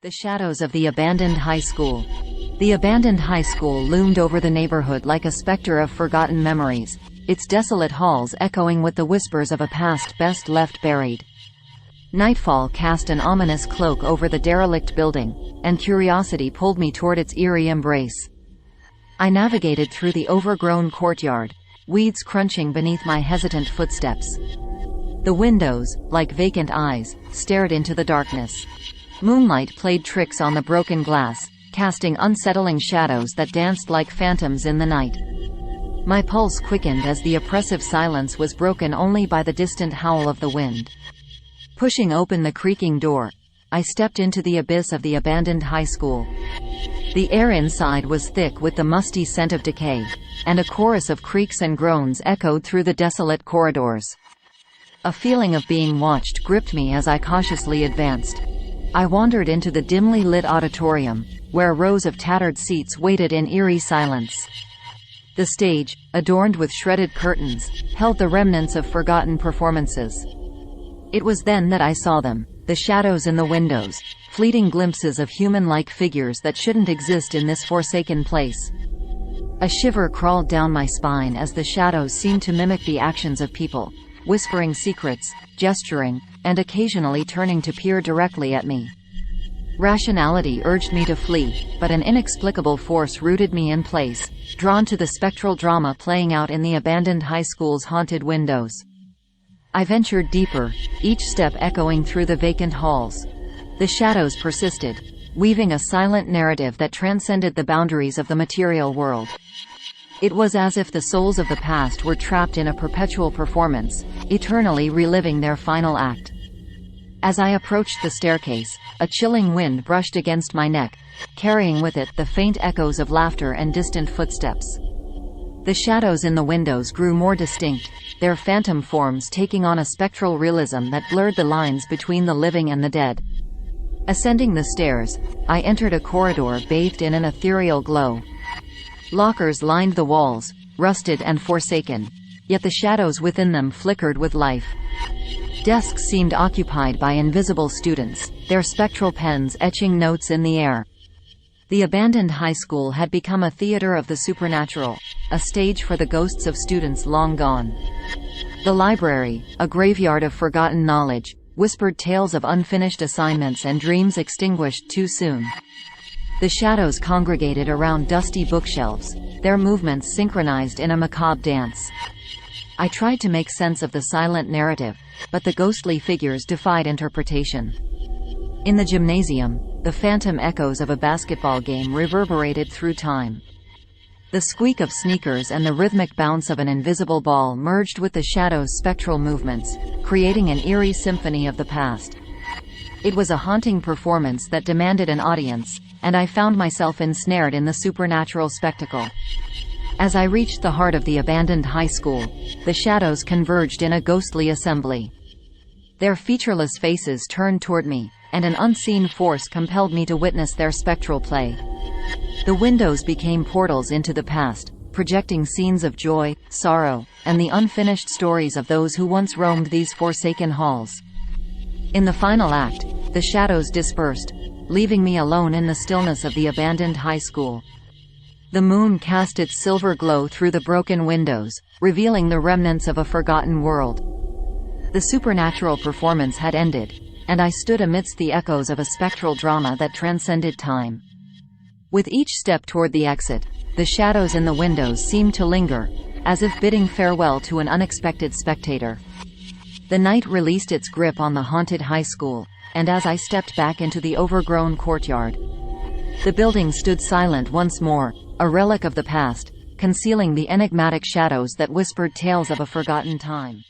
The shadows of the abandoned high school. The abandoned high school loomed over the neighborhood like a specter of forgotten memories, its desolate halls echoing with the whispers of a past best left buried. Nightfall cast an ominous cloak over the derelict building, and curiosity pulled me toward its eerie embrace. I navigated through the overgrown courtyard, weeds crunching beneath my hesitant footsteps. The windows, like vacant eyes, stared into the darkness. Moonlight played tricks on the broken glass, casting unsettling shadows that danced like phantoms in the night. My pulse quickened as the oppressive silence was broken only by the distant howl of the wind. Pushing open the creaking door, I stepped into the abyss of the abandoned high school. The air inside was thick with the musty scent of decay, and a chorus of creaks and groans echoed through the desolate corridors. A feeling of being watched gripped me as I cautiously advanced. I wandered into the dimly lit auditorium, where rows of tattered seats waited in eerie silence. The stage, adorned with shredded curtains, held the remnants of forgotten performances. It was then that I saw them, the shadows in the windows, fleeting glimpses of human-like figures that shouldn't exist in this forsaken place. A shiver crawled down my spine as the shadows seemed to mimic the actions of people, whispering secrets, gesturing, and occasionally turning to peer directly at me. Rationality urged me to flee, but an inexplicable force rooted me in place, drawn to the spectral drama playing out in the abandoned high school's haunted windows. I ventured deeper, each step echoing through the vacant halls. The shadows persisted, weaving a silent narrative that transcended the boundaries of the material world. It was as if the souls of the past were trapped in a perpetual performance, eternally reliving their final act. As I approached the staircase, a chilling wind brushed against my neck, carrying with it the faint echoes of laughter and distant footsteps. The shadows in the windows grew more distinct, their phantom forms taking on a spectral realism that blurred the lines between the living and the dead. Ascending the stairs, I entered a corridor bathed in an ethereal glow. Lockers lined the walls, rusted and forsaken, yet the shadows within them flickered with life. Desks seemed occupied by invisible students, their spectral pens etching notes in the air. The abandoned high school had become a theater of the supernatural, a stage for the ghosts of students long gone. The library, a graveyard of forgotten knowledge, whispered tales of unfinished assignments and dreams extinguished too soon. The shadows congregated around dusty bookshelves, their movements synchronized in a macabre dance. I tried to make sense of the silent narrative, but the ghostly figures defied interpretation. In the gymnasium, the phantom echoes of a basketball game reverberated through time. The squeak of sneakers and the rhythmic bounce of an invisible ball merged with the shadows' spectral movements, creating an eerie symphony of the past. It was a haunting performance that demanded an audience, and I found myself ensnared in the supernatural spectacle. As I reached the heart of the abandoned high school, the shadows converged in a ghostly assembly. Their featureless faces turned toward me, and an unseen force compelled me to witness their spectral play. The windows became portals into the past, projecting scenes of joy, sorrow, and the unfinished stories of those who once roamed these forsaken halls. In the final act, the shadows dispersed, leaving me alone in the stillness of the abandoned high school. The moon cast its silver glow through the broken windows, revealing the remnants of a forgotten world. The supernatural performance had ended, and I stood amidst the echoes of a spectral drama that transcended time. With each step toward the exit, the shadows in the windows seemed to linger, as if bidding farewell to an unexpected spectator. The night released its grip on the haunted high school, and as I stepped back into the overgrown courtyard, the building stood silent once more, a relic of the past, concealing the enigmatic shadows that whispered tales of a forgotten time.